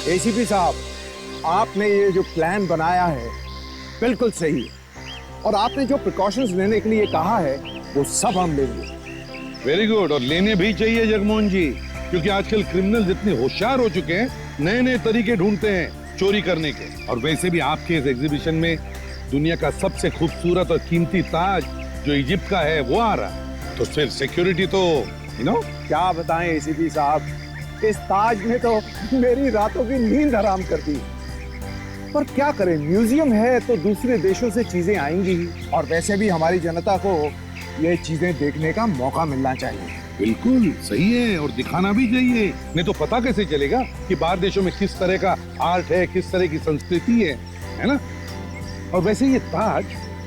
ACP साहब, आपने ये जो प्लान बनाया है बिल्कुल सही है, और आपने जो प्रिकॉशंस लेने के लिए कहा है वो सब हम लेंगे। वेरी गुड, और लेने भी चाहिए जगमोहन जी, क्योंकि आजकल क्रिमिनल इतने होशियार हो चुके हैं, नए नए तरीके ढूंढते हैं चोरी करने के। और वैसे भी आपके इस एग्जीबिशन में दुनिया का सबसे खूबसूरत और कीमती ताज जो इजिप्ट का है वो आ रहा, तो फिर सिक्योरिटी तो क्या बताएं एसीपी साहब, इस ताज ने तो मेरी रातों की नींद हराम कर दी। पर क्या करें, म्यूजियम है तो दूसरे देशों से चीजें आएंगी ही, और वैसे भी हमारी जनता को ये चीजें देखने का मौका मिलना चाहिए। बिल्कुल सही है, और दिखाना भी चाहिए, नहीं तो पता कैसे चलेगा कि बाहर देशों में किस तरह का आर्ट है, किस तरह की संस्कृति है ना। और वैसे ये ताज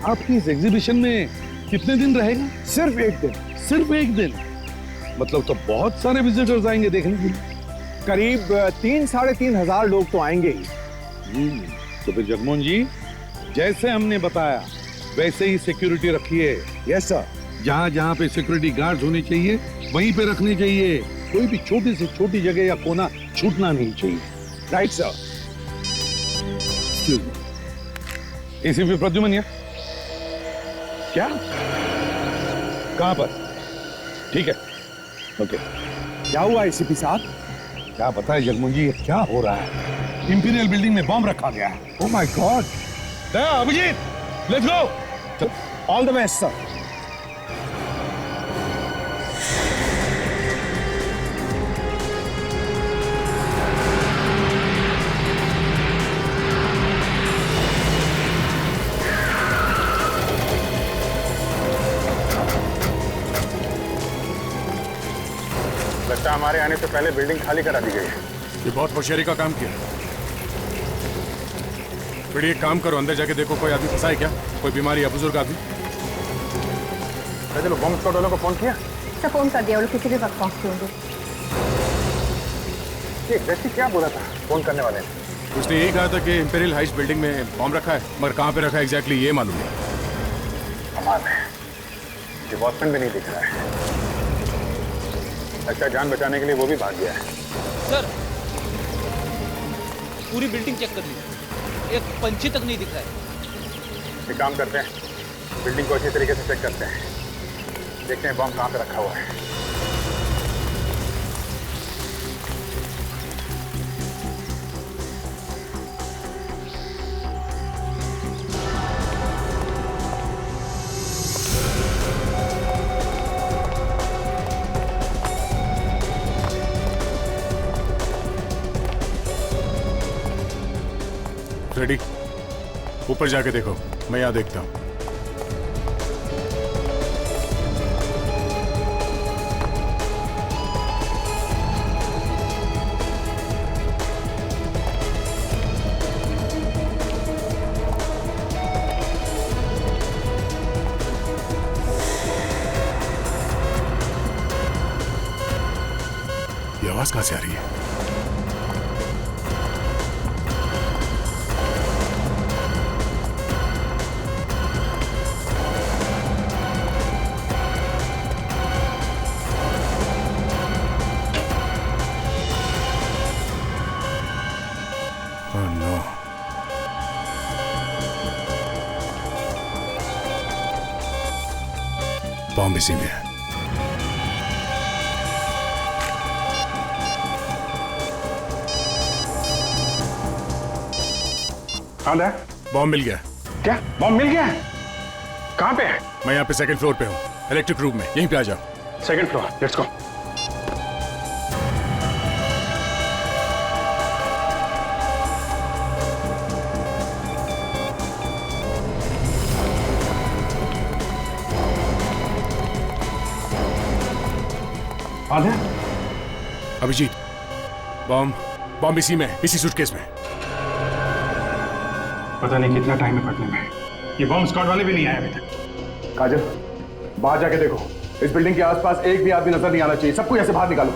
आपकी इस एग्जीबिशन में कितने दिन रहेगा? सिर्फ एक दिन। सिर्फ एक दिन? मतलब तो बहुत सारे विजिटर्स आएंगे देखने के लिए। करीब 3-3.5 लोग तो आएंगे ही। तो फिर जगमोहन जी, जैसे हमने बताया वैसे ही सिक्योरिटी रखिए। Yes sir. जहाँ जहाँ पे सिक्योरिटी गार्ड होने चाहिए वहीं पे रखने चाहिए, कोई भी छोटी से छोटी जगह या कोना छूटना नहीं चाहिए। Right sir. एसीपी प्रद्युमन क्या? कहाँ पर? ठीक है, ओके। क्या हुआ एसीपी साहब? क्या बताए जगमोहन जी, क्या हो रहा है? इंपीरियल बिल्डिंग में बम रखा गया है। Oh my God. Abhijeet, let's go. All the best sir. लगता है हमारे आने से पहले बिल्डिंग खाली करा दी गई है। ये बहुत होशियारी का काम किया। फिर एक काम करो, अंदर जाके देखो कोई आदमी फंसा है क्या, कोई बीमारी या बुजुर्ग आदमी। चलो, बॉम्ब स्क्वाड वालों को फोन किया? सब फोन कर दिया, वो लोग किसी भी वक्त पहुंचते होंगे। एग्जैक्टली क्या बोला था फोन करने वाले ने? उसने यही कहा था कि इंपीरियल हाइट्स बिल्डिंग में बॉम्ब रखा है, मगर कहाँ पे रखा है एग्जैक्टली ये मालूम नहीं। कमाल है, डिपार्टमेंट भी नहीं दिख रहा है। अच्छा, जान बचाने के लिए वो भी भाग गया है। सर, पूरी बिल्डिंग चेक कर ली, एक पंछी तक नहीं दिख रहा है। एक काम करते हैं, बिल्डिंग को अच्छी तरीके से चेक करते हैं, देखते हैं बॉम्ब कहाँ पे रखा हुआ है। रेडी, ऊपर जाके देखो, मैं यहाँ देखता हूँ। ये आवाज कहाँ से आ रही है? बॉम्ब इसी में है। बॉम्ब मिल गया। क्या बॉम्ब मिल गया है? कहाँ पे है? मैं यहाँ पे सेकंड फ्लोर पे हूँ, इलेक्ट्रिक रूम में, यहीं पे आ जाओ। Second floor, let's go. Abhijeet, bomb इसी में, इसी सूटकेस में। पता नहीं कितना टाइम है फटने में। ये बॉम्ब स्क्वाड वाले भी नहीं आए अभी तक। काजल, बाहर जाके देखो, इस बिल्डिंग के आसपास एक भी आदमी नजर नहीं आना चाहिए। सबको ऐसे बाहर निकालो।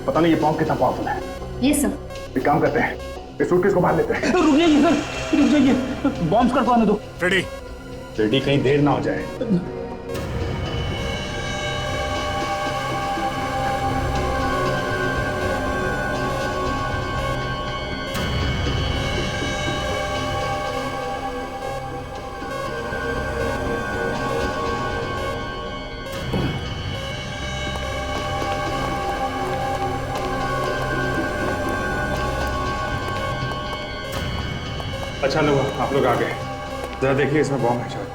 पता नहीं ये बॉम्ब कितना पावरफुल है। ये सब एक काम करते हैं, इस सूटकेस को बाहर लेते हैं। रुक जाइए सर, रुक जाइए, बॉम्ब स्क्वाड को आने दो। रेडी? रेडी, कहीं देर ना हो जाए। अच्छा लोग आप लोग आ गए, जरा देखिए इसमें बॉम्ब है शायद।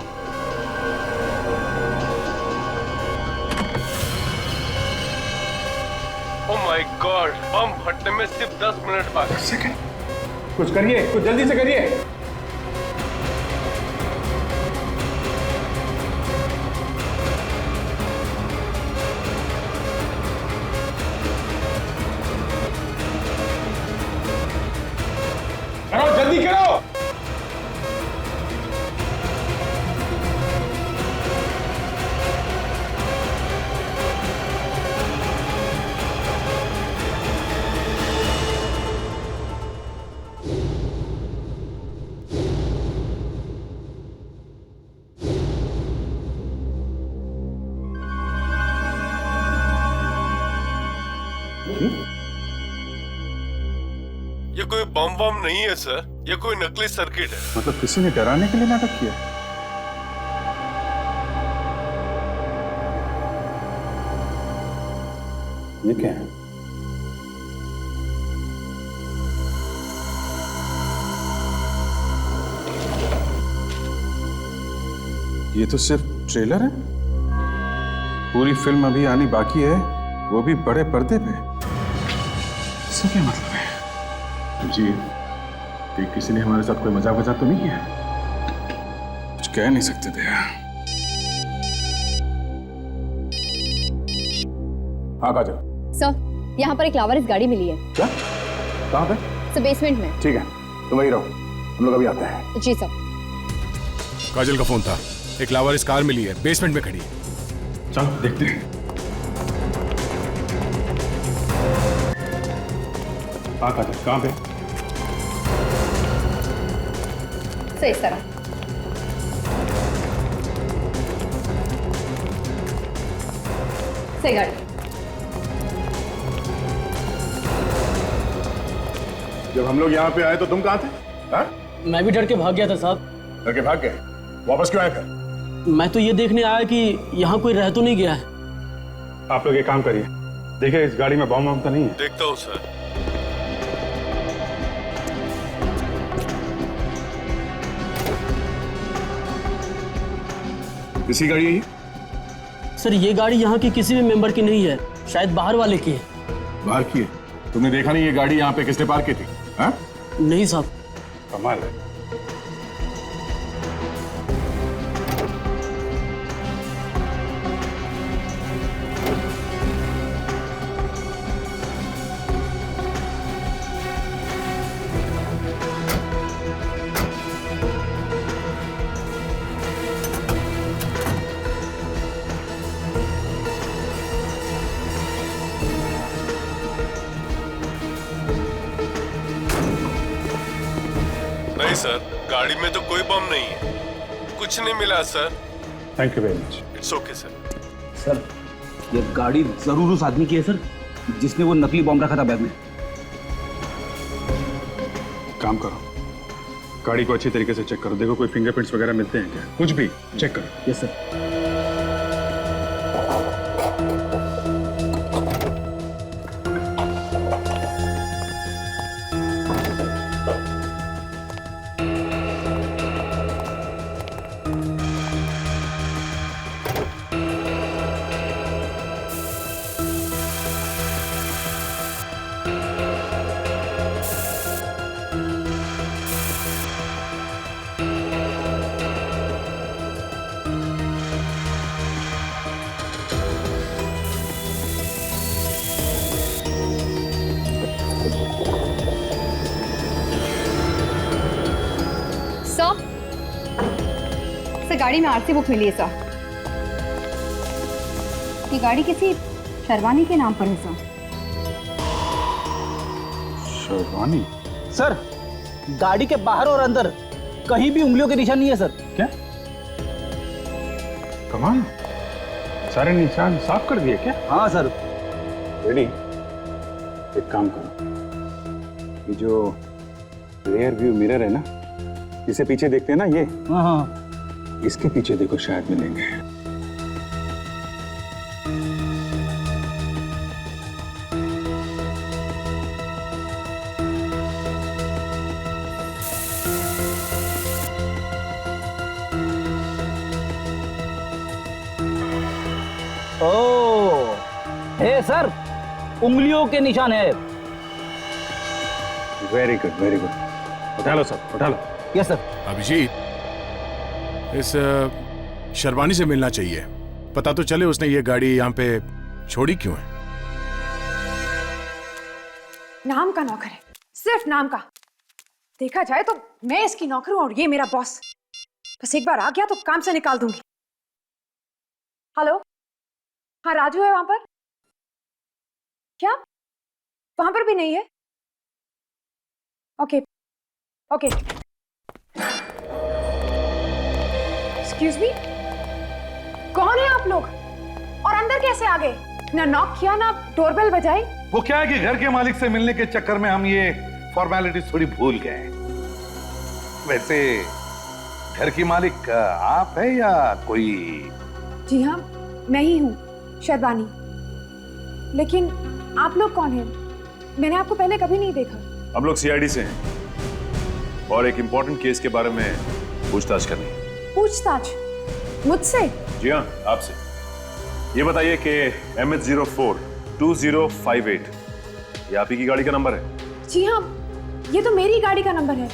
ओह माय गॉड, बम फटने में सिर्फ 10 मिनट बाकी। सेकंड, कुछ करिए, कुछ जल्दी से करिए। करो जल्दी करो। ये कोई बम बम नहीं है सर, ये कोई नकली सर्किट है। मतलब किसी ने डराने के लिए नाटक किया। ये क्या है? ये तो सिर्फ ट्रेलर है, पूरी फिल्म अभी आनी बाकी है, वो भी बड़े पर्दे पे। इसका क्या मतलब है? जी, कि किसी ने हमारे साथ कोई मजाक तो नहीं किया? कुछ कह नहीं सकते थे। हाँ काजल। सर, यहाँ पर एक लावारिस गाड़ी मिली है। क्या? कहाँ पे? सर, बेसमेंट में। ठीक है, तुम वहीं रहो, हम लोग अभी आते हैं। जी सर। काजल का फोन था, एक लावारिस कार मिली है, बेसमेंट में खड़ी है। चलो देखते हैं। हाँ काजल, कहाँ पे? सर, इस तरह। सही गाड़ी। जब हम लोग यहाँ पे आए तो तुम कहाँ थे? हाँ? मैं भी डर के भाग गया था साहब। डर के भाग गए? वापस क्यों आए फिर? मैं तो ये देखने आया कि यहाँ कोई रह तो नहीं गया है। आप लोग एक काम करिए, देखिए इस गाड़ी में बम तो नहीं है। देखता हूँ सर। किसी गाड़ी है ये? सर, ये गाड़ी यहाँ की किसी भी मेंबर की नहीं है, शायद बाहर वाले की है। बाहर की है? तुमने देखा नहीं ये गाड़ी यहाँ पे किसने पार्क की थी? हाँ? नहीं साहब। कमाल है। नहीं सर, गाड़ी में तो कोई बम नहीं है, कुछ नहीं मिला sir. Thank you very much. It's okay sir. Sir, ये गाड़ी जरूर उस आदमी की है सर, जिसने वो नकली बॉम्ब रखा था बैग में। काम करो, गाड़ी को अच्छी तरीके से चेक करो, देखो कोई फिंगरप्रिंट्स वगैरह मिलते हैं क्या, कुछ भी चेक करो। Yes sir. सर, गाड़ी में आरसी बुक मिली है सर। ये गाड़ी किसी शर्वानी के नाम पर है सर। शर्वानी? सर, गाड़ी के बाहर और अंदर कहीं भी उंगलियों के निशान नहीं है सर। क्या? कमाल, सारे निशान साफ कर दिए क्या? हाँ सर। रेडी, एक काम करो, ये जो रियर व्यू मिरर है ना, इसे पीछे देखते हैं ना, ये हाँ हाँ, इसके पीछे देखो, शायद मिलेंगे। ओ, हे सर, उंगलियों के निशान है। Very good, very good. उठा लो सर, उठा लो। Yes sir. अभिजीत, इस शर्वानी से मिलना चाहिए। पता तो चले उसने ये गाड़ी यहाँ पे छोड़ी क्यों है। नाम का नौकर है, सिर्फ नाम का। देखा जाए तो मैं इसकी नौकर हूं और ये मेरा बॉस। बस एक बार आ गया तो काम से निकाल दूंगी। हेलो, हाँ राजू है वहां पर? क्या वहां पर भी नहीं है? Okay okay. एक्सक्यूज मी, कौन है आप लोग और अंदर कैसे आ गए? ना नॉक किया ना डोरबेल बजाई। वो क्या है कि घर के मालिक से मिलने के चक्कर में हम ये फॉर्मेलिटीज थोड़ी भूल गए। वैसे घर की मालिक आप है या कोई? जी हाँ, मैं ही हूँ, शर्वानी। लेकिन आप लोग कौन हैं? मैंने आपको पहले कभी नहीं देखा। हम लोग सीआईडी से हैं और एक इम्पोर्टेंट केस के बारे में पूछताछ करनी है। पूछताछ? मुझसे? जी हाँ, आपसे। ये बताइए कि MH042058 ये आप ही की गाड़ी का नंबर है? जी हाँ, ये तो मेरी गाड़ी का नंबर है।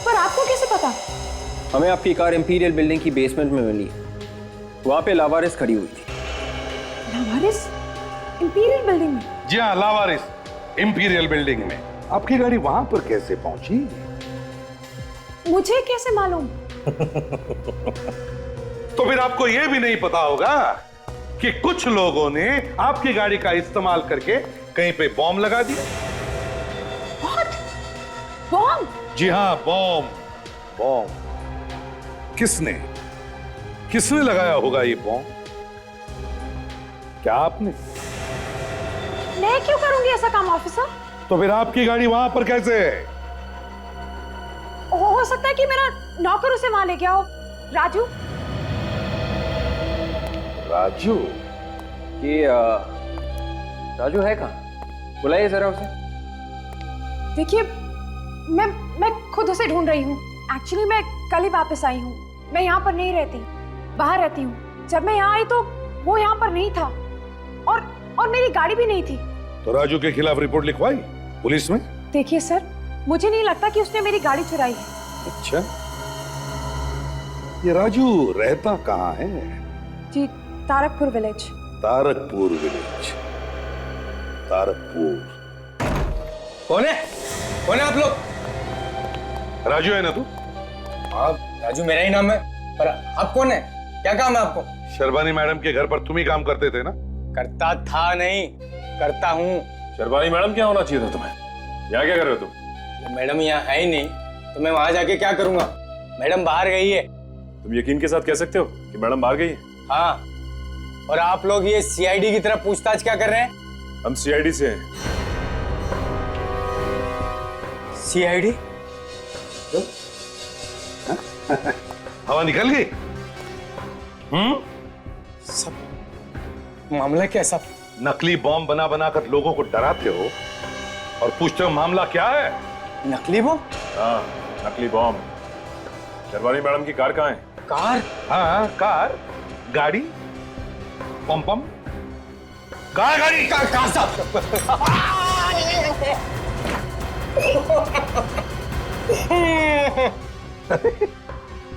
पर आपको कैसे पता? हमें आपकी कार इंपीरियल बिल्डिंग की बेसमेंट में मिली। वहां पे लावारिस खड़ी हुई थी। लावारिस? इंपीरियल बिल्डिंग में? जी हाँ, लावारिस इंपीरियल बिल्डिंग में। आपकी गाड़ी वहां पर कैसे पहुंची? मुझे कैसे मालूम? तो फिर आपको यह भी नहीं पता होगा कि कुछ लोगों ने आपकी गाड़ी का इस्तेमाल करके कहीं पे बॉम्ब लगा दिया। बॉम्ब? जी हाँ, बॉम्ब। बॉम्ब किसने किसने लगाया होगा ये बॉम्ब? क्या आपने? मैं क्यों करूंगी ऐसा काम ऑफिसर? तो फिर आपकी गाड़ी वहां पर कैसे है? हो सकता है कि मेरा नौकर उसे वहां ले गया हो। राजू? राजू? ये राजू है कहाँ? बुलाइए जरा उसे। देखिए, मैं खुद उसे ढूंढ रही हूँ। एक्चुअली मैं कल ही वापस आई हूँ। मैं यहाँ पर नहीं रहती, बाहर रहती हूँ। जब मैं यहाँ आई तो वो यहाँ पर नहीं था और मेरी गाड़ी भी नहीं थी। तो राजू के खिलाफ रिपोर्ट लिखवाई पुलिस में? देखिए सर, मुझे नहीं लगता कि उसने मेरी गाड़ी चुराई है। अच्छा, ये राजू रहता कहाँ है? जी, तारकपुर विलेज। तारकपुर विलेज। तारकपुर। कौन है? कौन है आप लोग? राजू है ना तू? हाँ, राजू मेरा ही नाम है। पर आप कौन है? क्या काम है आपको? शर्वानी मैडम के घर पर तुम ही काम करते थे ना? करता था नहीं, करता हूँ। शर्वानी मैडम क्या होना चाहिए था तुम्हें? यहाँ क्या कर रहे हो तुम? मैडम यहाँ है ही नहीं तो मैं वहां जाके क्या करूंगा? मैडम बाहर गई है। तुम यकीन के साथ कह सकते हो कि मैडम बाहर गई है? हाँ, और आप लोग ये सीआईडी की तरह पूछताछ क्या कर रहे हैं? हम सीआईडी से हैं। सीआईडी? हवा निकल गई? सब मामला क्या सब? नकली बॉम्ब बना बनाकर लोगों को डराते हो और पूछते हो मामला क्या है? नकली बॉम्ब? हाँ, नकली बॉम्ब। शर्वानी मैडम की कार कहाँ है? कार? हाँ, कार, गाड़ी, पम पम, कार, गाड़ी, कार साहब।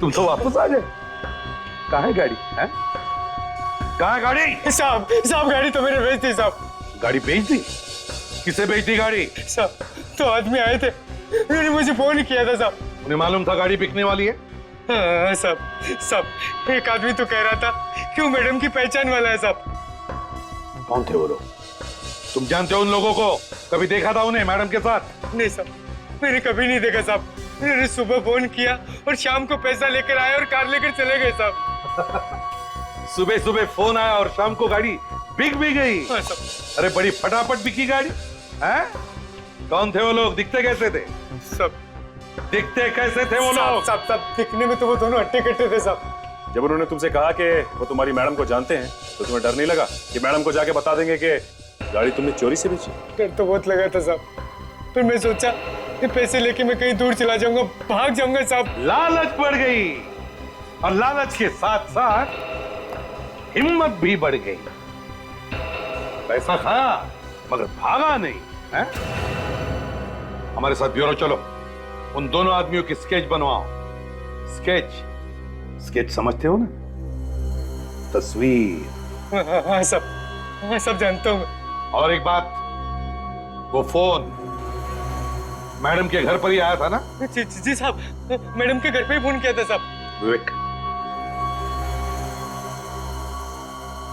तुम तो वापस आ गए। कहाँ है गाड़ी? है? कहाँ है गाड़ी? साहब गाड़ी तो मैंने बेच दी साहब। गाड़ी बेच दी? किसे बेच दी गाड़ी? साहब, तो आदमी आए थे, उन्होंने मुझे फोन किया था साहब। उन्हें मालूम था गाड़ी बिकने वाली है? हाँ साहब, एक आदमी तो कह रहा था कि वो मैडम की पहचान वाला है साहब। कौन थे वो लोग? तुम जानते हो उन लोगों को? कभी देखा था उन्हें मैडम के साथ? नहीं साहब, मैंने कभी नहीं देखा साहब। उन्होंने सुबह फोन किया और शाम को पैसा लेकर आए और कार लेकर चले गए साहब। सुबह सुबह फोन आया और शाम को गाड़ी बिक भी गई। हाँ, अरे बड़ी फटाफट बिकी गाड़ी। हैं? कौन थे वो लोग? दिखते कैसे थे? सब दिखते कैसे थे वो लोग? सब दिखने में तो वो दोनों हट्टे कट्टे थे साहब। जब उन्होंने तुमसे कहा कि वो तुम्हारी मैडम को जानते हैं तो तुम्हें डर नहीं लगा कि मैडम को जाके बता देंगे कि गाड़ी तुमने चोरी से बेची? डर तो बहुत लगा था साहब, फिर मैं सोचा कि पैसे लेके मैं कहीं दूर चला जाऊंगा, भाग जाऊंगा साहब। लालच बढ़ गई और लालच के साथ साथ हिम्मत भी बढ़ गई। पैसा खाया मगर भागा नहीं है? हमारे साथ ब्यूरो चलो, उन दोनों आदमियों की स्केच बनवाओ। स्केच स्केच समझते हो ना? तस्वीर। हाँ सब जानता हूँ मैं। और एक बात, वो फोन मैडम के घर पर ही आया था ना? जी साहब, मैडम के घर पे ही फोन किया था साहब। विवेक,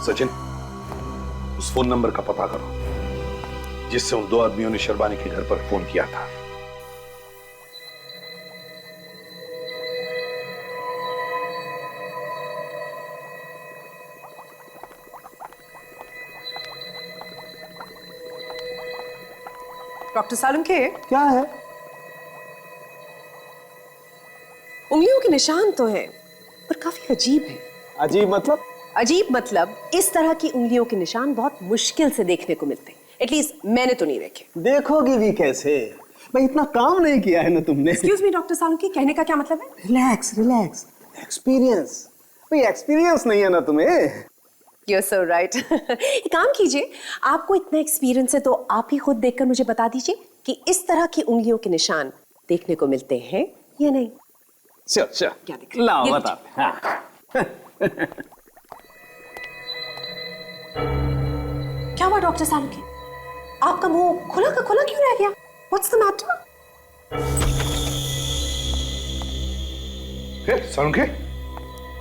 सचिन, उस फोन नंबर का पता करो जिससे उन दो आदमियों ने शर्बानी के घर पर फोन किया था। डॉक्टर सालुंखे, क्या है? उंगलियों के निशान तो हैं, पर काफी अजीब है। अजीब मतलब? अजीब मतलब इस तरह की उंगलियों के निशान बहुत मुश्किल से देखने को मिलते हैं। एटलीस्ट मैंने तो नहीं देखे। देखोगी भी कैसे? भाई इतना काम नहीं किया है ना तुमने। एक्सक्यूज मी डॉक्टर सालुंखे, कहने का क्या मतलब है? Relax relax, experience. भाई एक्सपीरियंस नहीं है ना तुम्हें? You're so right. एक काम कीजिए, आपको इतना एक्सपीरियंस है तो आप ही खुद देखकर मुझे बता दीजिए कि इस तरह की उंगलियों के निशान देखने को मिलते हैं या नहीं। चल क्या दिख रहा है? लाओ ये बताते। हाँ। क्या हुआ डॉक्टर सालुंखे? आपका मुंह खुला का खुला क्यों रह गया? What's the matter? सालुंखे,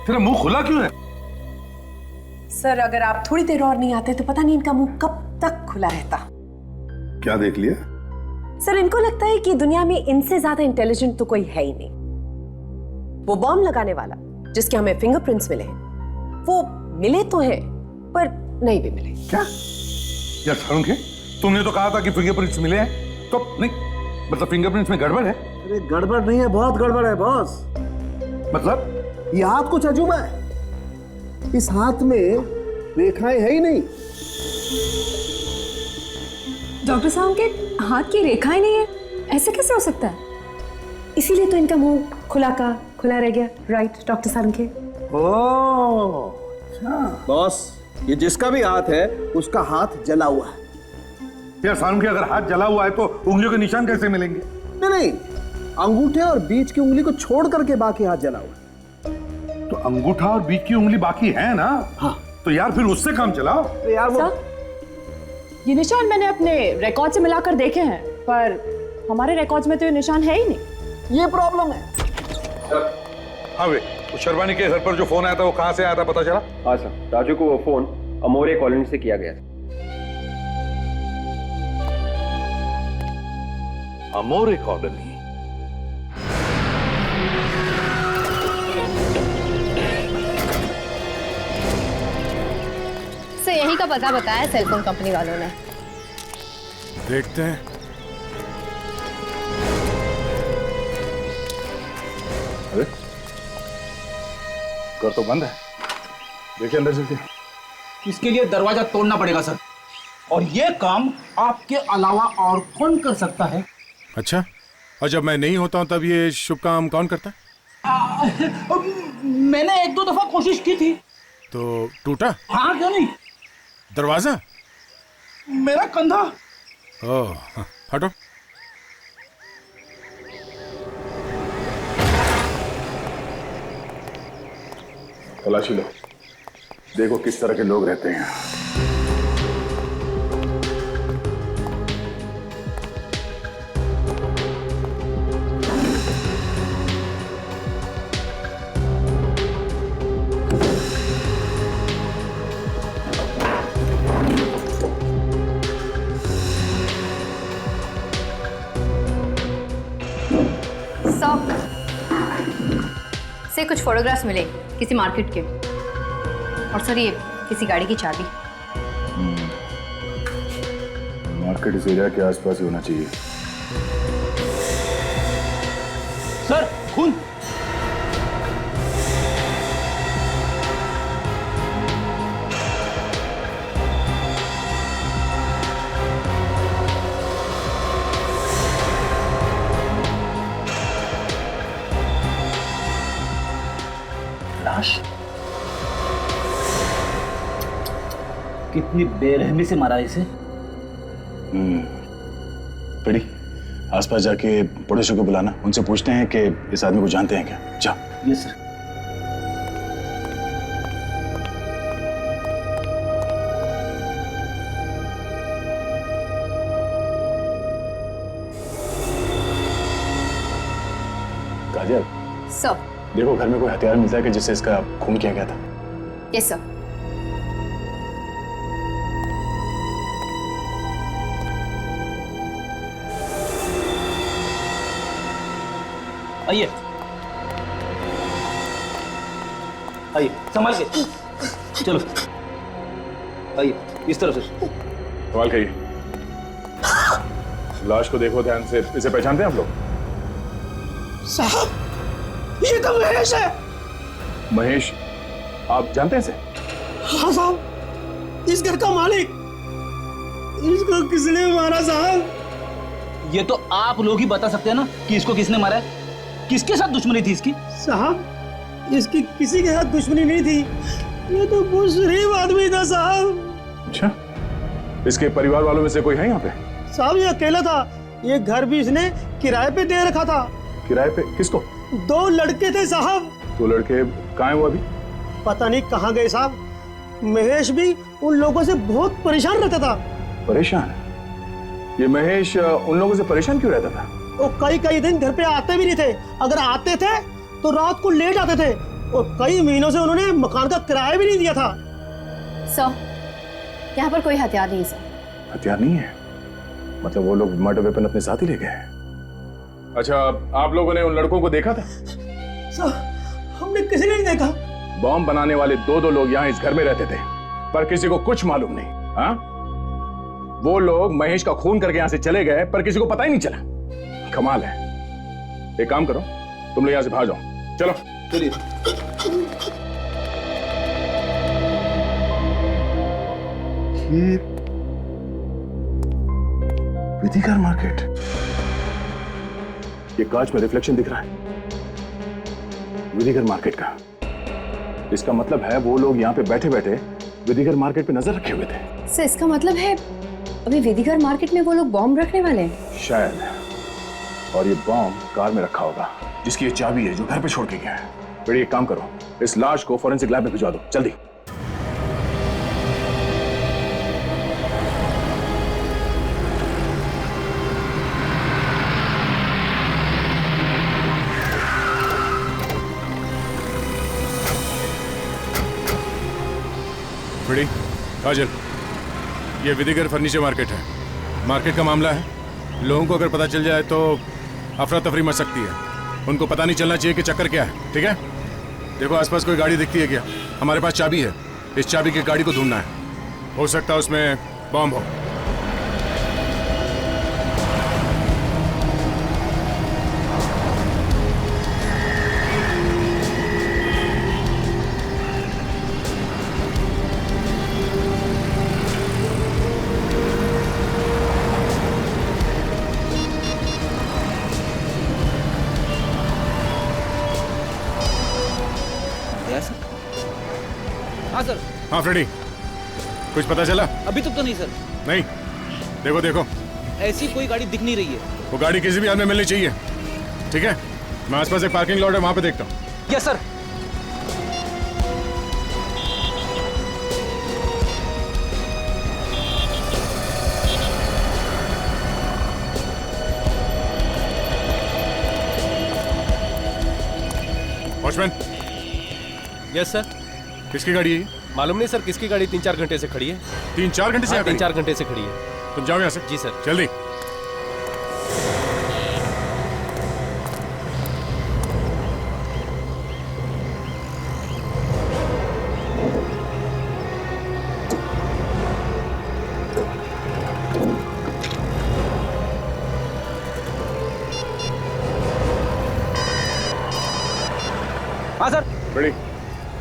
तेरा मुंह खुला क्यों है? सर, अगर आप थोड़ी देर और नहीं आते तो पता नहीं इनका मुंह कब तक खुला रहता। क्या देख लिया? सर, इनको लगता है कि दुनिया में इनसे ज्यादा इंटेलिजेंट तो कोई है ही नहीं। वो बॉम्ब लगाने वाला जिसके हमें फिंगरप्रिंट्स मिले हैं, वो मिले तो हैं पर नहीं भी मिले। क्या यार सालुंखे, तुमने तो कहा था कि फिंगरप्रिंट्स मिले हैं, तो नहीं मतलब फिंगरप्रिंट्स में गड़बड़ है? अरे गड़बड़ नहीं है, बहुत गड़बड़ है बॉस। मतलब ये हाथ कुछ अजूबा है। इस हाथ में रेखाएं है ही नहीं। डॉक्टर साहब के हाथ की रेखाएं नहीं है, ऐसे कैसे हो सकता है? इसीलिए तो इनका मुंह खुला का खुला रह गया। Right doctor Salunkhe? Oh boss, ये जिसका भी हाथ है उसका हाथ जला हुआ है। यार सालुंखे, अगर हाथ जला हुआ है तो उंगलियों के निशान कैसे मिलेंगे? नहीं, अंगूठे और बीच की उंगली को छोड़ करके बाकी हाथ जला हुआ है। तो अंगूठा और बीच की उंगली बाकी है ना? हाँ। तो यार फिर उससे काम चलाओ। तो यार वो ये निशान मैंने अपने रिकॉर्ड से मिलाकर देखे हैं, पर हमारे रिकॉर्ड्स में तो ये निशान है ही नहीं। ये प्रॉब्लम है। हाँ वे, उस शर्बानी के घर पर जो फोन आया था वो कहाँ से आया था पता चला? हाँ सर, राजू को वो फोन अमोरे कॉलोनी से किया गया था। अमोरे कॉलोनी? से यही का पता बताया सेलफोन कंपनी वालों ने। देखते हैं। अरे घर तो बंद है, देखिए अंदर चलते। इसके लिए दरवाजा तोड़ना पड़ेगा सर, और ये काम आपके अलावा और कौन कर सकता है? अच्छा, और जब मैं नहीं होता हूं तब ये शुभ काम कौन करता है? मैंने एक दो दफा कोशिश की थी। तो टूटा? हाँ क्यों नहीं। दरवाजा? मेरा कंधा। ओह, हटो। तलाशी लो, देखो किस तरह के लोग रहते हैं। से कुछ फोटोग्राफ्स मिले किसी मार्केट के, और सर ये किसी गाड़ी की चाबी। मार्केट इस एरिया के आसपास ही होना चाहिए। सर खून। कितनी बेरहमी से मारा इसे। बड़ी आसपास जाके पड़ोसियों को बुलाना, उनसे पूछते हैं कि इस आदमी को जानते हैं क्या। जा। Yes sir. काजल, सर। देखो घर में कोई हथियार मिलता है कि जिससे इसका खून किया गया था। Yes sir. आइए आइए, संभाल के चलो, आइए इस तरफ से। सवाल करिए। लाश को देखो ध्यान से, इसे पहचानते हैं आप लोग? साहब ये तो महेश है। महेश, आप जानते हैं इसे? हाँ साहब, इस घर का मालिक। इसको किसने मारा साहब? ये तो आप लोग ही बता सकते हैं ना कि इसको किसने मारा है। किसके साथ दुश्मनी थी इसकी? साहब इसकी किसी के साथ दुश्मनी नहीं थी, ये तो बहुत शरीफ आदमी था साहब। अच्छा, इसके परिवार वालों में से कोई है यहाँ पे? साहब ये अकेला था, ये घर भी इसने किराए पे दे रखा था। किराए पे? किसको? 2 लड़के थे साहब। 2 लड़के कहाँ हैं वो अभी? पता नहीं कहाँ गए साहब। महेश भी उन लोगों से बहुत परेशान रहता था। परेशान? ये महेश उन लोगों से परेशान क्यों रहता था? वो कई दिन घर पे आते भी नहीं थे, अगर आते थे तो रात को लेट आते थे, और कई महीनों से उन्होंने मकान का किराया भी नहीं दिया था। सर, यहाँ पर कोई हथियार नहीं है सर। हथियार नहीं है? मतलब वो लोग मर्डर वेपन अपने साथ ही ले गए? अच्छा, आप लोगों ने उन लड़कों को देखा था? सर, हमने किसी ने नहीं देखा। बॉम्ब बनाने वाले 2 लोग यहाँ इस घर में रहते थे, पर किसी को कुछ मालूम नहीं। हाँ, वो लोग महेश का खून करके यहाँ से चले गए, पर किसी को पता ही नहीं चला। कमाल है। एक काम करो, तुम लोग यहाँ से भाग जाओ। चलो चलिए। ये विधिकर मार्केट, ये कांच में रिफ्लेक्शन दिख रहा है विधिकर मार्केट का। इसका मतलब है वो लोग यहाँ पे बैठे बैठे विधिकर मार्केट पे नजर रखे हुए थे। सर, इसका मतलब है अभी विधिकर मार्केट में वो लोग बॉम्ब रखने वाले हैं शायद। और ये बॉम्ब कार में रखा होगा, जिसकी ये चाबी है जो घर पे छोड़ के गया है। बेटी एक काम करो, इस लाश को फॉरेंसिक लैब में भिजवा दो जल्दी। बड़ी काजल, ये विधिकर फर्नीचर मार्केट है। मार्केट का मामला है, लोगों को अगर पता चल जाए तो अफरा तफरी मच सकती है। उनको पता नहीं चलना चाहिए कि चक्कर क्या है। ठीक है, देखो आसपास कोई गाड़ी दिखती है क्या? हमारे पास चाबी है, इस चाबी की गाड़ी को ढूंढना है। हो सकता है उसमें बॉम्ब हो। हाँ सर। हाँ फ्रेडी, कुछ पता चला? अभी तक तो नहीं सर। नहीं, देखो देखो, ऐसी कोई गाड़ी दिख नहीं रही है। वो गाड़ी किसी भी हाल में मिलनी चाहिए। ठीक है, मैं आसपास एक पार्किंग लॉट है, वहां पे देखता हूँ। Yes sir. Watchman. Yes sir. किसकी गाड़ी है ये? मालूम नहीं सर, किसकी गाड़ी 3-4 घंटे से खड़ी है। 3-4 घंटे से? हाँ, 3-4 घंटे से खड़ी है। तुम जाओ यहाँ से। जी सर। जल्दी। हाँ सर। बड़ी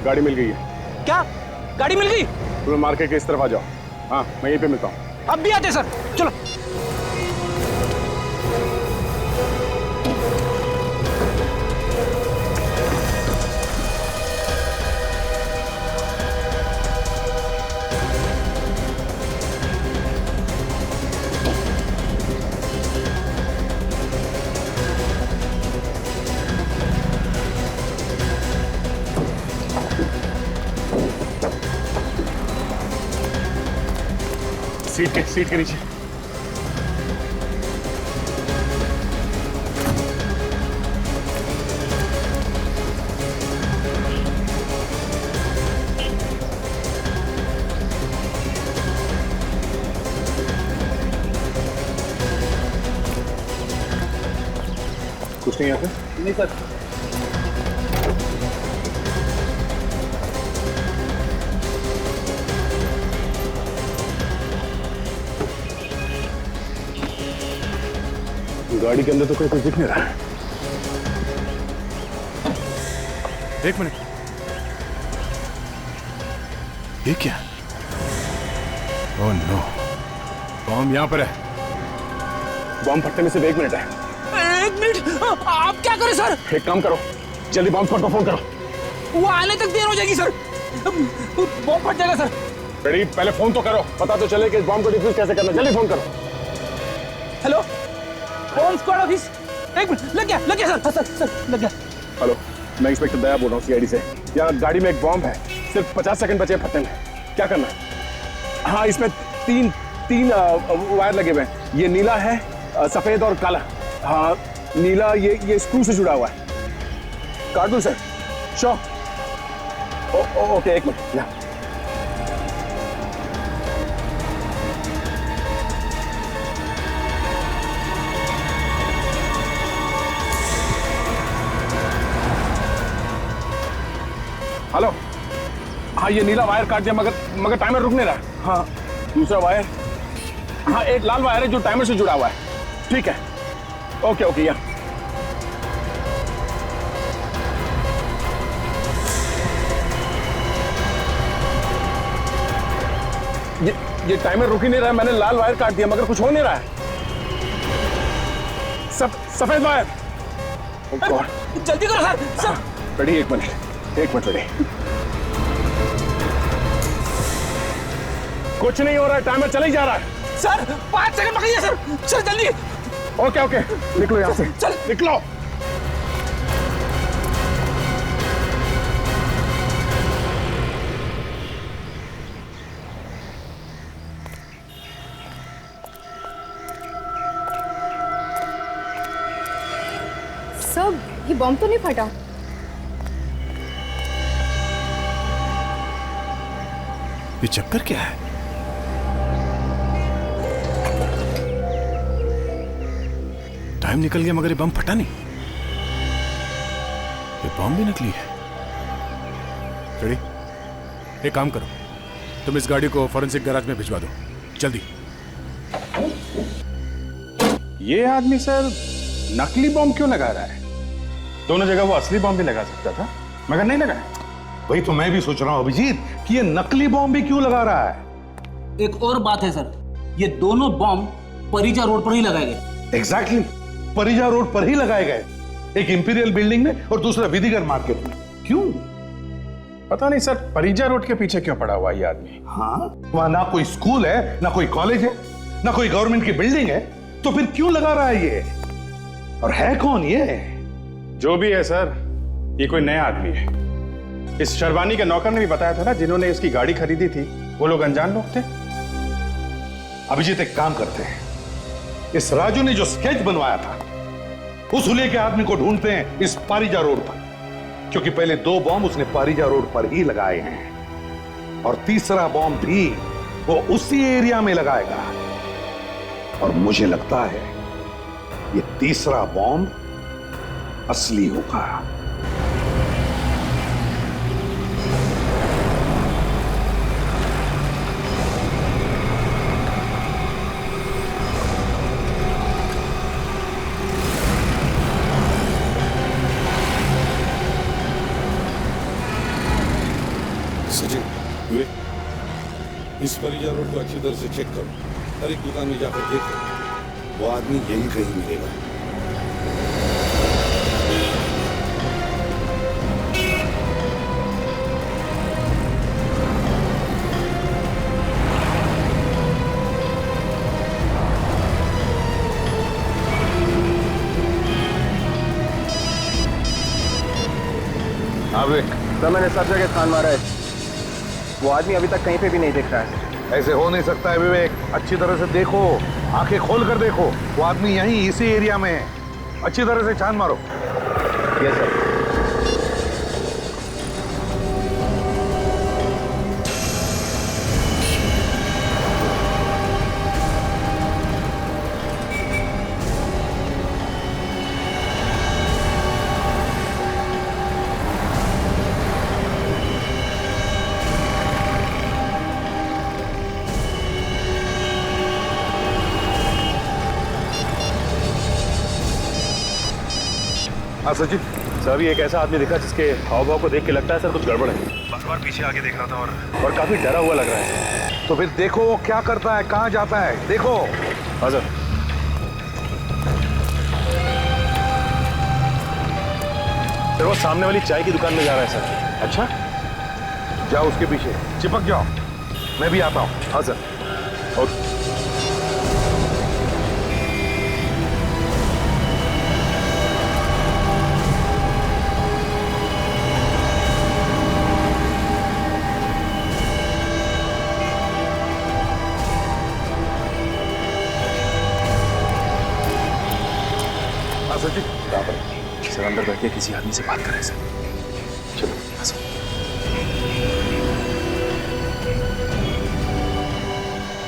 गाड़ी मिल गई है। क्या गाड़ी मिल गई? तुम मार्केट के इस तरफ आ जाओ। हाँ, मैं यहीं पे मिलता हूँ। अब भी आते सर, चलो। सीट के नीचे। कुछ नहीं आता? नहीं सर। गाड़ी के अंदर तो कोई कुछ दिख नहीं रहा है। एक मिनट, ये क्या? ओह नो, बॉम्ब यहाँ पर है। बॉम्ब फटने में सिर्फ 1 मिनट है। 1 मिनट? आप क्या करें सर? एक काम करो, जल्दी बॉम्ब स्क्वाड को फोन करो। वो आने तक देर हो जाएगी सर, बॉम्ब फट जाएगा सर। रेडी, पहले फोन तो करो, पता तो चले कि इस बॉम्ब को डिफ्यूज कैसे करना। जल्दी फोन करो। Hello, bomb squad office. 1 minute, लग गया सर। हाँ, सर लग गया। हेलो, मैं इंस्पेक्टर दया बोल रहा हूँ सीआईडी से। यहाँ गाड़ी में एक बॉम्ब है, सिर्फ 50 सेकंड बचे फटने में। क्या करना है? हाँ, इसमें तीन वायर लगे हुए हैं। ये नीला है, सफेद और काला। हाँ, नीला ये स्क्रू से जुड़ा हुआ है। काट दूं sir? Sure. Okay, 1 minute. Hello, हाँ ये नीला वायर काट दिया, मगर टाइमर रुक नहीं रहा। हाँ, दूसरा वायर, हाँ एक लाल वायर है जो टाइमर से जुड़ा हुआ है। ठीक है, ओके या ये टाइमर रुक ही नहीं रहा है। मैंने लाल वायर काट दिया मगर कुछ हो नहीं रहा है। सफेद वायर। जल्दी करो सर। Ready, 1 minute ready. कुछ नहीं हो रहा है, टाइमर चला ही जा रहा है। सर 5 सेकंड बाकी है सर जल्दी। ओके, निकलो यहाँ से। चल निकलो। सब ये बॉम्ब तो नहीं फटा? ये चक्कर क्या है? टाइम निकल गया मगर ये बम फटा नहीं। ये बम भी नकली है। रेडी, एक काम करो, तुम इस गाड़ी को फॉरेंसिक गैराज में भिजवा दो जल्दी। ये आदमी सर नकली बॉम्ब क्यों लगा रहा है? दोनों जगह वो असली बॉम्ब भी लगा सकता था मगर नहीं लगाया। वही तो मैं भी सोच रहा हूं अभिजीत कि ये नकली बॉम्ब भी क्यों लगा रहा है। एक और बात है सर, ये दोनों बॉम्ब परिजा रोड पर ही लगाए गए। एग्जैक्टली, परिजा रोड पर ही लगाए गए। एक इंपीरियल बिल्डिंग में और दूसरा विधिगर मार्केट में। क्यों? पता नहीं सर, परिजा रोड के पीछे क्यों पड़ा हुआ ये आदमी? हाँ, वहां ना कोई स्कूल है, ना कोई कॉलेज है, ना कोई गवर्नमेंट की बिल्डिंग है, तो फिर क्यों लगा रहा है ये? और है कौन ये? जो भी है सर, ये कोई नया आदमी है। इस शर्वानी के नौकर ने भी बताया था ना, जिन्होंने इसकी गाड़ी खरीदी थी वो लोग अनजान लोग थे। अभिजीत एक काम करते हैं, इस राजू ने जो स्केच बनवाया था उस हुलिये के आदमी को ढूंढते हैं इस पारिजा रोड पर, क्योंकि पहले 2 बॉम्ब उसने पारिजा रोड पर ही लगाए हैं और तीसरा बॉम्ब भी वो उसी एरिया में लगाएगा। और मुझे लगता है ये तीसरा बॉम्ब असली होगा। सचिन, इस परिजा रोड को अच्छी तरह से चेक करो। हर एक दुकान में जाकर देखो, वो आदमी यहीं कहीं मिलेगा। सर मैंने सब जगह छान मारा है, वो आदमी अभी तक कहीं पे भी नहीं दिख रहा है। ऐसे हो नहीं सकता है विवेक, अच्छी तरह से देखो, आंखें खोल कर देखो, वो आदमी यहीं इसी एरिया में है, अच्छी तरह से छान मारो। Yes sir. हाँ सचिन, सर अभी एक ऐसा आदमी दिखा जिसके हाव भाव को देख के लगता है सर कुछ गड़बड़ है। बार बार पीछे आगे देख रहा था और काफी डरा हुआ लग रहा है। तो फिर देखो क्या करता है, कहाँ जाता है, देखो। हाँ सर। सर वो सामने वाली चाय की दुकान में जा रहा है सर। अच्छा, जाओ उसके पीछे, चिपक जाओ, मैं भी आता हूँ। हाँ सर। ओके। सचिन, सर अंदर बैठ के किसी आदमी से बात कर रहे हैं सर। चलो। हाँ सर।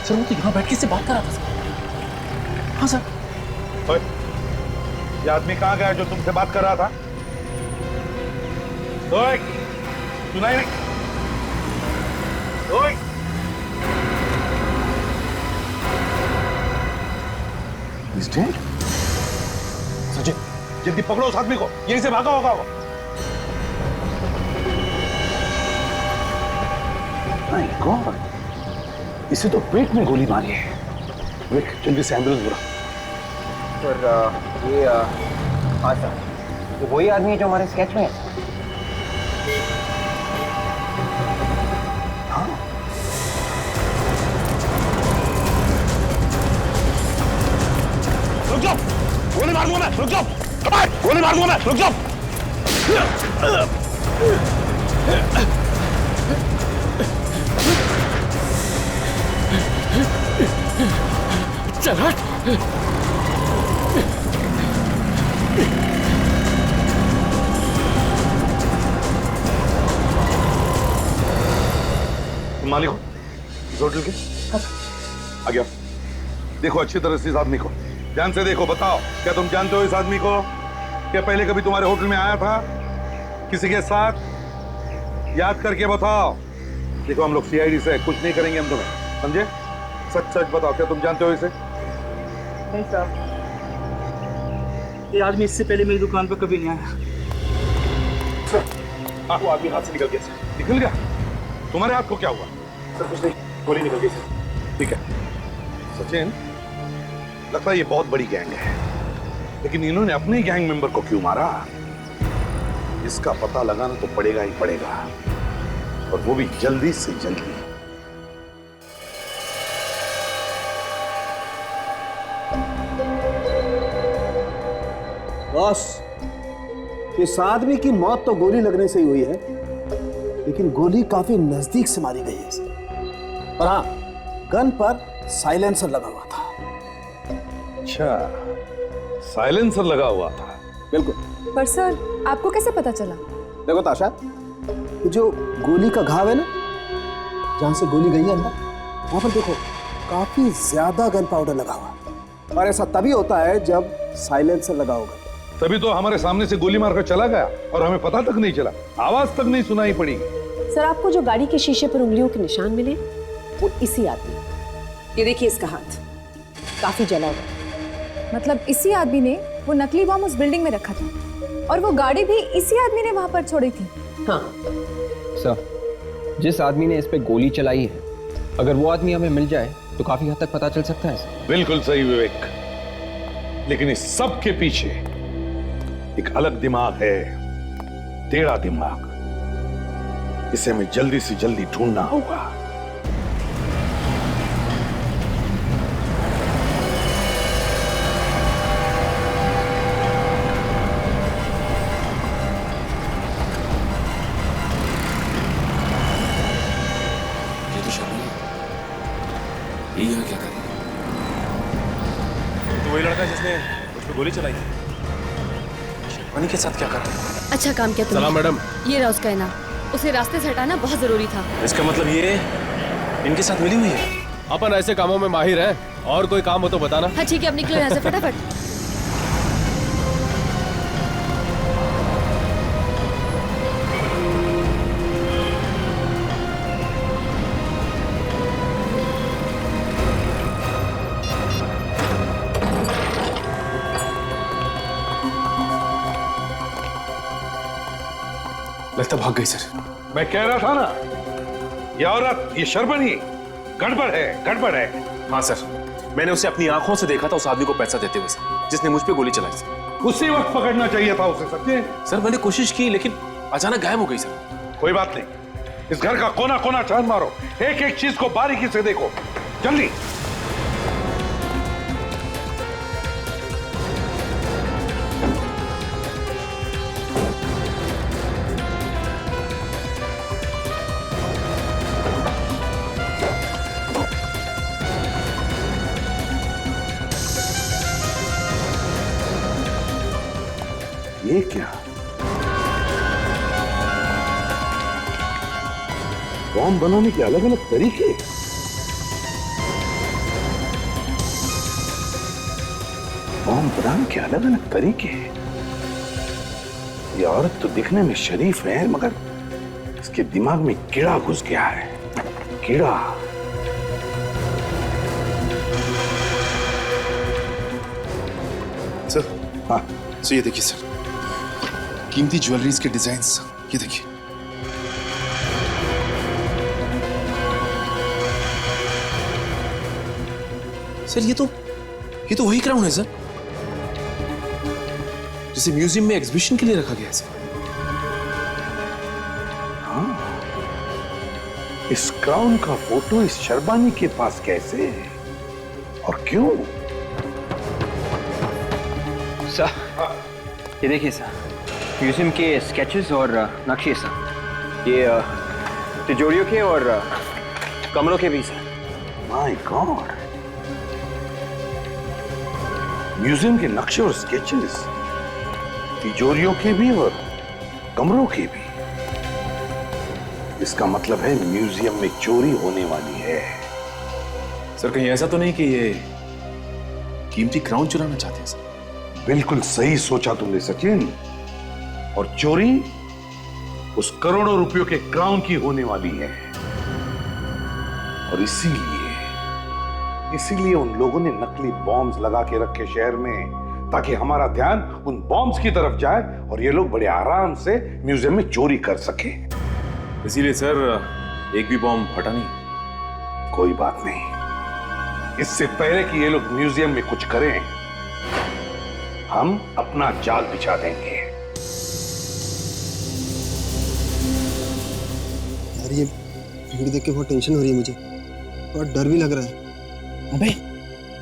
सर वो तो यहाँ बैठ के इससे बात कर रहा था सर। हाँ सर। ओए, ये आदमी कहाँ गया जो तुमसे बात कर रहा था? ओए, सुनाई नहीं? ओए, He's dead? सचिन, जल्दी पकड़ो उस आदमी को, यहीं से भागा होगा वो। My God, इसे तो पेट में गोली मारी है। विक, जल्दी से एम्बुलेंस बुला। सर ये हाँ सर, ये वही आदमी है जो हमारे स्केच में है। हाँ। रुक जाओ, गोली मार दूंगा मैं, रुक जाओ, गोली मार दूंगा मैं, रुक जाओ। चल हट। मालिक हो इस होटल के? आ गया। देखो अच्छी तरह से इस आदमी को ध्यान से देखो, बताओ क्या तुम जानते हो इस आदमी को? क्या पहले कभी तुम्हारे होटल में आया था किसी के साथ? याद करके बताओ। देखो हम लोग सीआईडी से कुछ नहीं करेंगे हम तुम्हें, समझे? सच सच बताओ, क्या तुम जानते हो इसे? नहीं साहब, ये आदमी इससे पहले मेरी दुकान पर कभी नहीं आया। वो आदमी हाथ से निकल गया सर। निकल गया? तुम्हारे हाथ को क्या हुआ? सर कुछ नहीं, गोली निकल गई सर। ठीक है सचिन, लगता है ये बहुत बड़ी गैंग है, लेकिन इन्होंने अपने ही गैंग मेंबर को क्यों मारा? इसका पता लगाना तो पड़ेगा ही पड़ेगा, और वो भी जल्दी से जल्दी। बॉस, इस आदमी की मौत तो गोली लगने से ही हुई है, लेकिन गोली काफी नजदीक से मारी गई है इसे। और हाँ, गन पर साइलेंसर लगा हुआ था। अच्छा, साइलेंसर लगा हुआ था? बिल्कुल। पर सर, आपको कैसे पता चला? देखो ताशा, ये जो गोली का घाव है ना, जहां से गोली गई है अंदर, वहां पर देखो काफी ज्यादा गन पाउडर लगा हुआ है। और ऐसा तभी होता है जब साइलेंसर लगा होगा। तभी तो हमारे सामने से गोली मारकर चला गया और हमें पता तक नहीं चला, आवाज तक नहीं सुनाई पड़ी। सर, आपको जो गाड़ी के शीशे पर उंगलियों के निशान मिले वो इसी आदमी, ये देखिए इसका हाथ काफी जला हुआ। मतलब इसी आदमी ने वो नकली बम उस बिल्डिंग में रखा था, और वो गाड़ी भी इसी आदमी ने वहां पर छोड़ी थी। हाँ सर, जिस आदमी ने इस पे गोली चलाई है, अगर वो आदमी हमें मिल जाए तो काफी हद तक पता चल सकता है। बिल्कुल सही विवेक, लेकिन इस सब के पीछे एक अलग दिमाग है, टेढ़ा दिमाग। इसे हमें जल्दी से जल्दी ढूंढना होगा। गोली चलाई है। शेरवानी के साथ क्या कर रहे हैं? अच्छा काम किया तुमने। सलाम मैडम। ये रहा उसका इनाम। उसे रास्ते से हटाना बहुत जरूरी था। इसका मतलब ये इनके साथ मिली हुई है। अपन ऐसे कामों में माहिर हैं, और कोई काम हो तो बताना। हाँ ठीक है, अब निकलो यहाँ से फटाफट। लगता भाग गई सर। मैं कह रहा था ना, ये औरत, ये शर्बनी गड़बड़ है, गड़बड़ है। हाँ सर, मैंने उसे अपनी आंखों से देखा था उस आदमी को पैसा देते हुए सर, जिसने मुझ पे गोली चलाई सर। उसी वक्त पकड़ना चाहिए था उसे सचिन। सर मैंने कोशिश की लेकिन अचानक गायब हो गई सर। कोई बात नहीं, इस घर का कोना कोना छान मारो, एक एक चीज को बारीकी से देखो, जल्दी। ये क्या? बॉम्ब बनाने के अलग अलग तरीके। बॉम्ब बनाने के अलग अलग तरीके। ये औरत तो दिखने में शरीफ है, मगर इसके दिमाग में कीड़ा घुस गया है। कीड़ा। सर। हाँ सर, ये देखिए सर, कीमती ज्वेलरीज के डिजाइन्स, ये देखिए। सर ये तो वही क्राउन है सर, जिसे म्यूजियम में एग्जीबिशन के लिए रखा गया है सर। हाँ, इस क्राउन का फोटो इस शर्बानी के पास कैसे और क्यों? सर, ये देखिए सर, म्यूजियम के स्केचेस और नक्शे सर। ये तिजोरियों के और कमरों के भी सर। माय गॉड, म्यूजियम के नक्शे और स्केचेस, तिजोरियों के भी और कमरों के भी। इसका मतलब है म्यूजियम में चोरी होने वाली है। सर कहीं ऐसा तो नहीं कि ये कीमती क्राउन चुराना चाहते हैं सर? बिल्कुल सही सोचा तुमने सचिन, और चोरी उस करोड़ों रुपयों के क्राउन की होने वाली है। और इसीलिए उन लोगों ने नकली बॉम्ब्स लगा के रखे शहर में, ताकि हमारा ध्यान उन बॉम्ब्स की तरफ जाए और ये लोग बड़े आराम से म्यूजियम में चोरी कर सके। इसीलिए सर एक भी बॉम्ब फटा नहीं। कोई बात नहीं, इससे पहले कि ये लोग म्यूजियम में कुछ करें, हम अपना जाल बिछा देंगे। यार ये भीड़ देख के बहुत टेंशन हो रही है मुझे, बहुत डर भी लग रहा है। अबे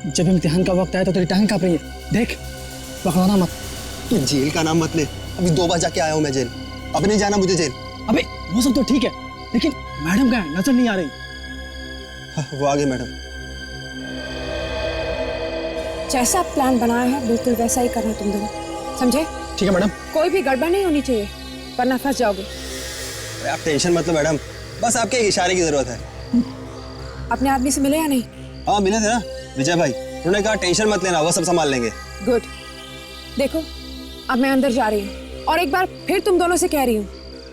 जब इम्तिहान का वक्त आया तो तेरी टांग कांप रही है, देख, पकड़ाना मत। तू जेल का नाम मत ले, अभी 2 बार जाके आया हूँ मैं जेल, अब नहीं जाना मुझे जेल। अबे वो सब तो ठीक है, लेकिन मैडम कहाँ है? नजर नहीं आ रही। हाँ, वो आ गए मैडम। जैसा प्लान बनाया है बिल्कुल वैसा ही करना तुम दोनों, समझे? ठीक है मैडम। कोई भी गड़बड़ नहीं होनी चाहिए, वरना फंस जाओगे। अरे आप टेंशन मत लो मैडम, बस आपके इशारे की जरूरत है। अपने आदमी से मिले या नहीं? हाँ मिले थे ना विजय भाई, उन्होंने कहा टेंशन मत लेना, वो सब संभाल लेंगे। गुड। देखो अब मैं अंदर जा रही हूँ और एक बार फिर तुम दोनों से कह रही हूँ,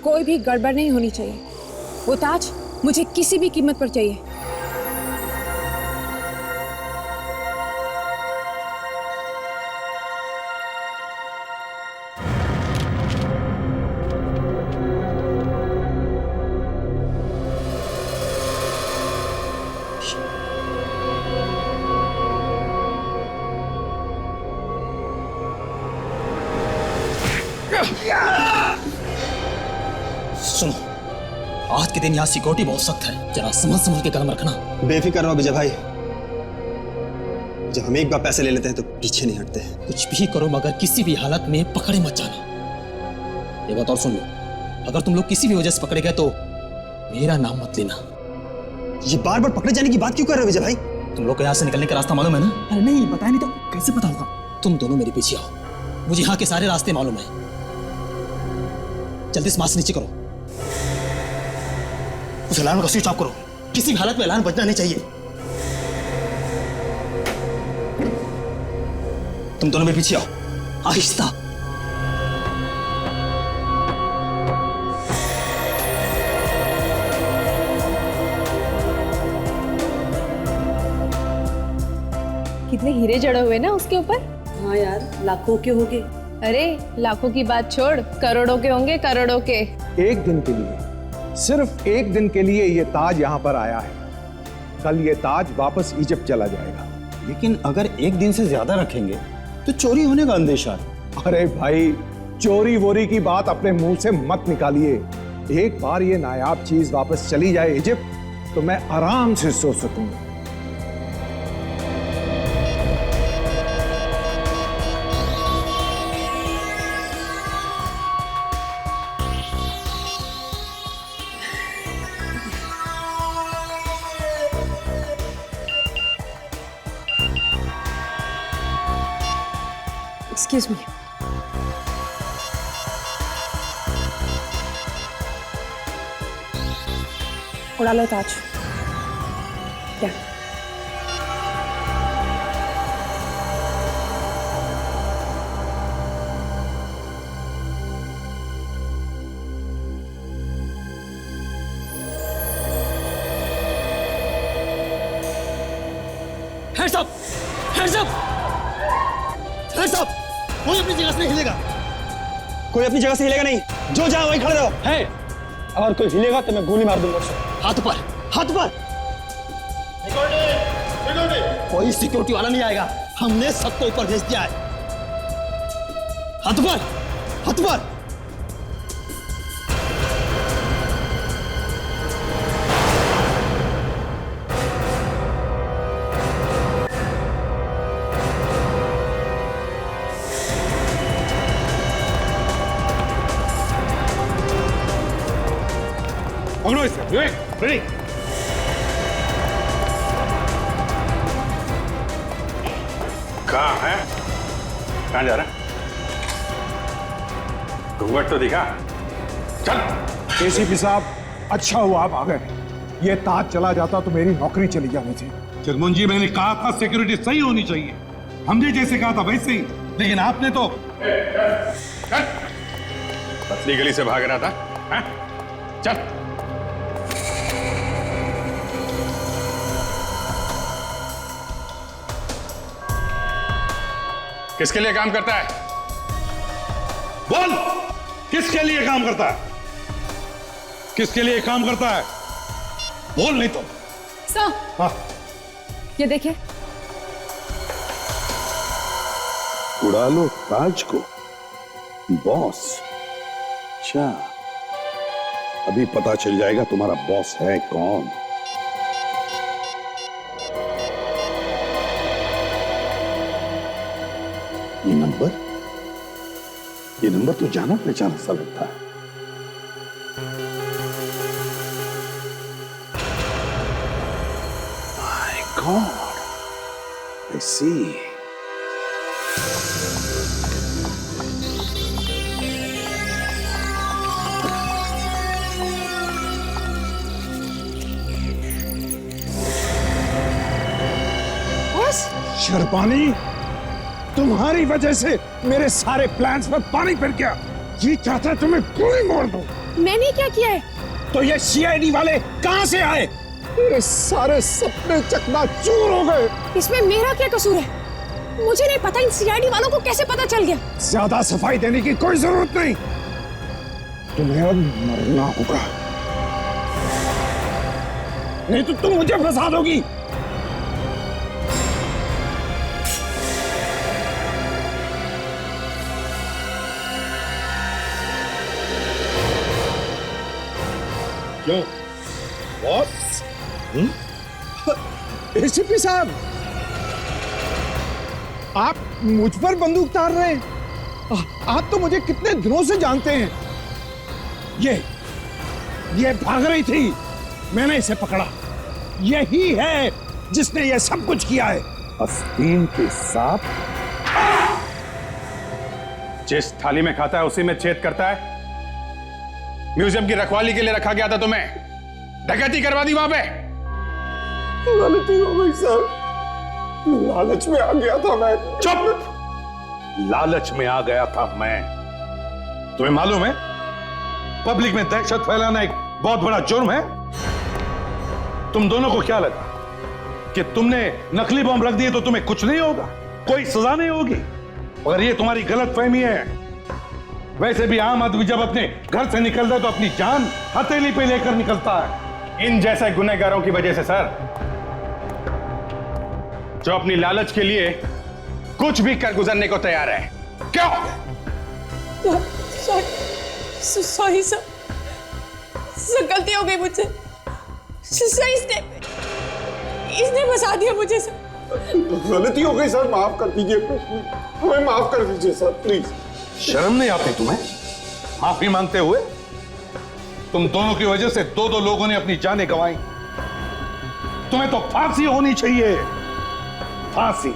कोई भी गड़बड़ नहीं होनी चाहिए। वो ताज मुझे किसी भी कीमत पर चाहिए। सुनो, आज के दिन यहाँ सिक्योरिटी बहुत सख्त है, जरा समझ के कदम रखना। बेफिक्र रहो विजय भाई, जब हम एक बार पैसे ले लेते हैं तो पीछे नहीं हटते। कुछ भी करो मगर किसी भी हालत में पकड़े मत जाना। ये बात और सुन लो, अगर तुम लोग किसी भी वजह से पकड़े गए तो मेरा नाम मत लेना। ये बार बार पकड़े जाने की बात क्यों कर रहे हो विजय भाई? तुम लोग को यहाँ से निकलने का रास्ता मालूम है ना? अरे नहीं, बताया नहीं तो कैसे पता होगा? तुम दोनों मेरे पीछे आओ, मुझे यहाँ के सारे रास्ते मालूम है। जल्दी से मास्क नीचे करो, उस अलार्म का स्विच ऑफ करो, किसी भी हालत में अलार्म बजना नहीं चाहिए। तुम दोनों मेरे पीछे आओ, आहिस्ता। कितने हीरे जड़े हुए ना उसके ऊपर। हाँ यार, लाखों के होंगे। अरे लाखों की बात छोड़, करोड़ों के होंगे, करोड़ों के। एक दिन के लिए, सिर्फ एक दिन के लिए ये ताज यहाँ पर आया है। कल ये ताज वापस इजिप्ट चला जाएगा। लेकिन अगर एक दिन से ज्यादा रखेंगे तो चोरी होने का अंदेशा है। अरे भाई, चोरी वोरी की बात अपने मुंह से मत निकालिए। एक बार ये नायाब चीज वापस चली जाए इजिप्ट, तो मैं आराम से सो सकूंगा। Excuse me. उड़ा लो ताज। क्या? Hands up! Hands up! Hands up! कोई अपनी जगह से नहीं हिलेगा। कोई अपनी जगह से हिलेगा नहीं, जो जहां वहीं खड़े रहो। है, अगर कोई हिलेगा तो मैं गोली मार दूंगा उसे। हाथ पर, हाथ पर। कोई सिक्योरिटी वाला नहीं आएगा, हमने सबको ऊपर भेज दिया है। हाथ पर, हाथ पर। पकड़ो इसे, विवेक, रेडी। कहाँ है? कहाँ जा रहा है? घूंघट तो दिखा। चल। एसीपी साहब, अच्छा हुआ आप आ गए। ये ताज चला जाता तो मेरी नौकरी चली जानी थी। जगमोहन जी, मैंने कहा था सिक्योरिटी सही होनी चाहिए। हमने जैसे कहा था वैसे ही, लेकिन आपने तो पतली गली से भाग रहा था। हाँ? चल। किसके लिए काम करता है? बोल, किसके लिए काम करता है? किसके लिए काम करता है? बोल नहीं तो। सर, हाँ, ये देखिए। उड़ा लो ताज को, बॉस। अच्छा, अभी पता चल जाएगा तुम्हारा बॉस है कौन। ये नंबर तो जाना पहचाना सा लगता है। My God, I see. Sharbani, तुम्हारी वजह से मेरे सारे प्लान्स पर पानी फिर गया। ये चाहता है तुम्हें गोली मार दो। मैंने क्या किया है? तो ये सीआईडी वाले कहां से आए? मेरे सारे सपने चकनाचूर हो गए। इसमें मेरा क्या कसूर है? मुझे नहीं पता इन सीआईडी वालों को कैसे पता चल गया। ज्यादा सफाई देने की कोई जरूरत नहीं, तुम्हें अब मरना होगा, नहीं तो तुम मुझे फंसा दोगी। क्यों बॉस? एसीपी साहब, आप मुझ पर बंदूक तार रहे हैं? आप तो मुझे कितने दिनों से जानते हैं। ये भाग रही थी, मैंने इसे पकड़ा। यही है जिसने ये सब कुछ किया है। आस्तीन के साथ जिस थाली में खाता है उसी में छेद करता है। म्यूजियम की रखवाली के लिए रखा गया था तुम्हें, डकैती करवा दी वहां पे। गलती हो गई सर, लालच में आ गया था मैं। चुप! लालच में आ गया था मैं। तुम्हें मालूम है पब्लिक में दहशत फैलाना एक बहुत बड़ा जुर्म है। तुम दोनों को क्या लगा कि तुमने नकली बम रख दिए तो तुम्हें कुछ नहीं होगा, कोई सजा नहीं होगी? मगर ये तुम्हारी गलतफहमी है। वैसे भी आम आदमी जब अपने घर से निकलता है तो अपनी जान हथेली पे लेकर निकलता है। इन जैसे गुनहगारों की वजह से सर, जो अपनी लालच के लिए कुछ भी कर गुजरने को तैयार है। क्यों? सॉरी सर, गलती हो गई मुझसे। सर इसने फंसा दिया मुझे सर। गलती हो गई सर, माफ कर दीजिए, हमें माफ कर दीजिए सर प्लीज। शर्म नहीं आती तुम्हें माफी मांगते हुए? तुम दोनों की वजह से दो लोगों ने अपनी जानें गंवाई। तुम्हें तो फांसी होनी चाहिए, फांसी।